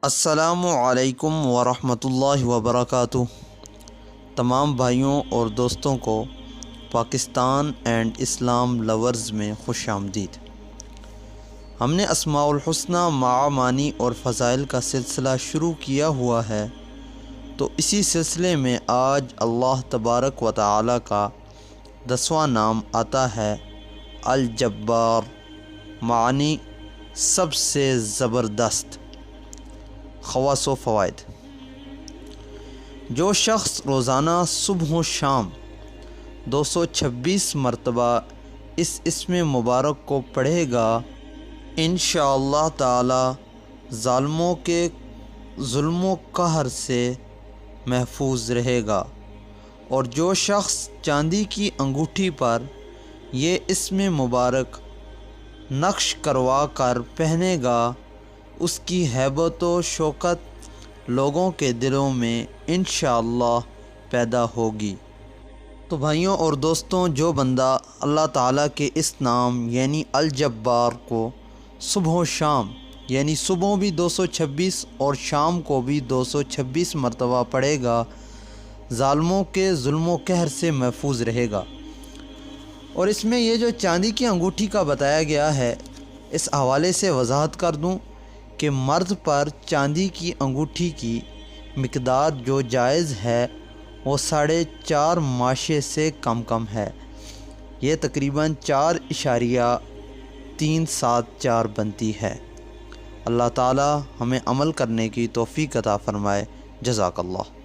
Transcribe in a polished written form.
السلام علیکم ورحمۃ اللہ وبرکاتہ۔ تمام بھائیوں اور دوستوں کو پاکستان اینڈ اسلام لورز میں خوش آمدید۔ ہم نے اسماء الحسنی معانی اور فضائل کا سلسلہ شروع کیا ہوا ہے، تو اسی سلسلے میں آج اللہ تبارک و تعالی کا 10واں نام آتا ہے الجبار، معنی سب سے زبردست۔ خواص و فوائد: جو شخص روزانہ صبح و شام 226 مرتبہ اس اسم مبارک کو پڑھے گا، انشاءاللہ تعالی ظالموں کے ظلم و قہر سے محفوظ رہے گا، اور جو شخص چاندی کی انگوٹھی پر یہ اسم مبارک نقش کروا کر پہنے گا، اس کی ہیبت و شوکت لوگوں کے دلوں میں انشاءاللہ پیدا ہوگی۔ تو بھائیوں اور دوستوں، جو بندہ اللہ تعالیٰ کے اس نام یعنی الجبار کو صبح و شام یعنی صبح بھی 226 اور شام کو بھی 226 مرتبہ پڑھے گا، ظالموں کے ظلم و قہر سے محفوظ رہے گا۔ اور اس میں یہ جو چاندی کی انگوٹھی کا بتایا گیا ہے، اس حوالے سے وضاحت کر دوں کہ مرد پر چاندی کی انگوٹھی کی مقدار جو جائز ہے وہ 4.5 ماشے سے کم ہے، یہ تقریباً 4.374 بنتی ہے۔ اللہ تعالی ہمیں عمل کرنے کی توفیق عطا فرمائے۔ جزاک اللہ۔